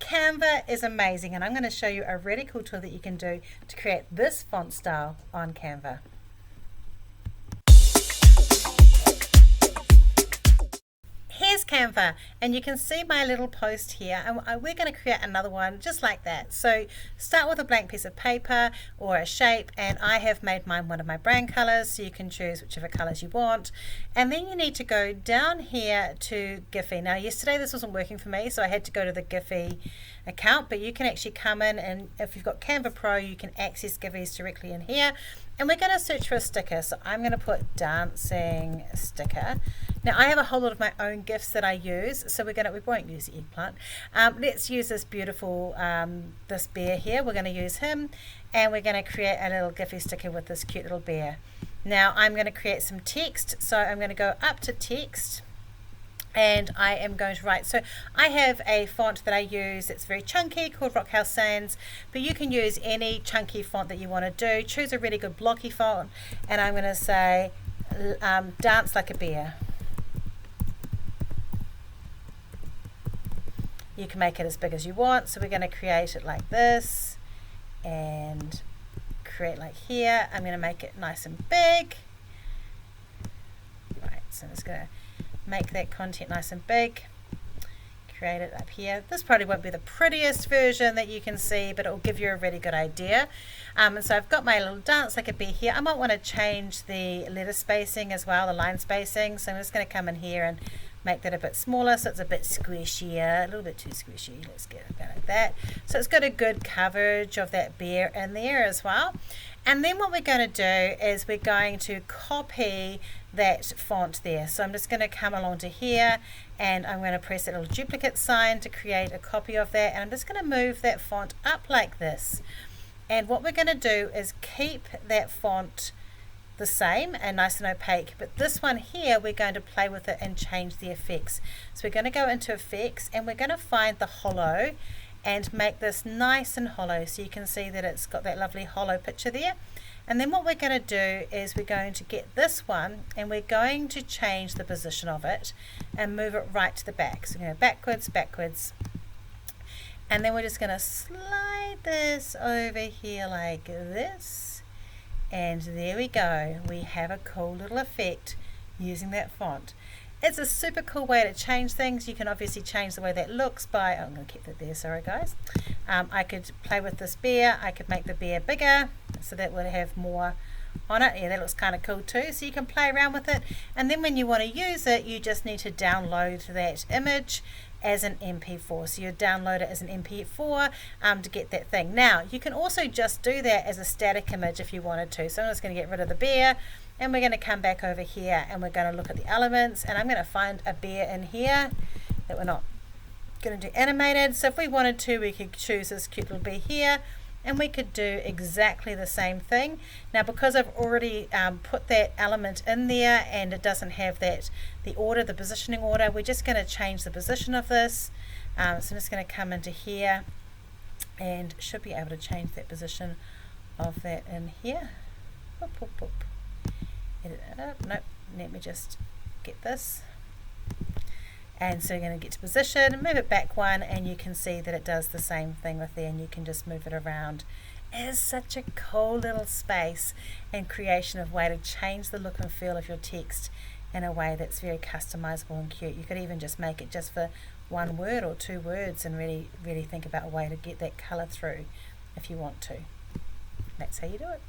Canva is amazing, and I'm going to show you a really cool tool that you can do to create this font style on Canva. Here's Canva, and you can see my little post here, and we're going to create another one just like that. So start with a blank piece of paper or a shape, and I have made mine one of my brand colors, so you can choose whichever colors you want. And then you need to go down here to Giphy. Now yesterday this wasn't working for me, so I had to go to the Giphy account, but you can actually come in, and if you've got Canva Pro you can access Giphy's directly in here. And we're going to search for a sticker, so I'm going to put dancing sticker. Now I have a whole lot of my own GIFs that I use, so we won't use the eggplant. Let's use this beautiful this bear here. We're going to use him, and we're going to create a little Giphy sticker with this cute little bear. Now I'm going to create some text, so I'm going to go up to text, and I am going to write. So I have a font that I use that's very chunky called Rockhouse Sands, but you can use any chunky font that you want to do. Choose a really good blocky font, and I'm going to say dance like a bear. You can make it as big as you want, so we're going to create it like this and create like here. I'm going to make it nice and big. Right, so I'm just going to make that content nice and big, create it up here. This probably won't be the prettiest version that you can see, but it will give you a really good idea. And so I've got my little dance like a bee here. I might want to change the letter spacing as well, the line spacing, so I'm just going to come in here and make that a bit smaller so it's a bit squishier, a little bit too squishy. Let's get it like that. So it's got a good coverage of that bear in there as well. And then what we're going to do is we're going to copy that font there. So I'm just going to come along to here, and I'm going to press that little duplicate sign to create a copy of that, and I'm just going to move that font up like this. And what we're going to do is keep that font the same and nice and opaque, but this one here we're going to play with it and change the effects. So we're going to go into effects, and we're going to find the hollow and make this nice and hollow, so you can see that it's got that lovely hollow picture there. And then what we're going to do is we're going to get this one, and we're going to change the position of it and move it right to the back. So we're going to go backwards, backwards, and then we're just going to slide this over here like this. And there we go, we have a cool little effect using that font. It's a super cool way to change things. You can obviously change the way that looks by, I'm going to keep that there, sorry guys. I could play with this bear, I could make the bear bigger so that would have more on it. Yeah, that looks kind of cool too, so you can play around with it, and then when you want to use it you just need to download that image as an MP4. So you download it as an MP4 to get that thing. Now you can also just do that as a static image if you wanted to. So I'm just going to get rid of the bear, and we're going to come back over here, and we're going to look at the elements, and I'm going to find a bear in here that we're not going to do animated. So if we wanted to, we could choose this cute little bear here, and we could do exactly the same thing. Now because I've already put that element in there, and it doesn't have that the positioning order, we're just going to change the position of this. So I'm just going to come into here and should be able to change that position of that in here. Boop, boop, boop. Edit it up. Nope, let me just get this. And so you're going to get to position, move it back one, and you can see that it does the same thing with there, and you can just move it around. It is such a cool little space and creation of way to change the look and feel of your text in a way that's very customizable and cute. You could even just make it just for one word or two words and really think about a way to get that color through if you want to. That's how you do it.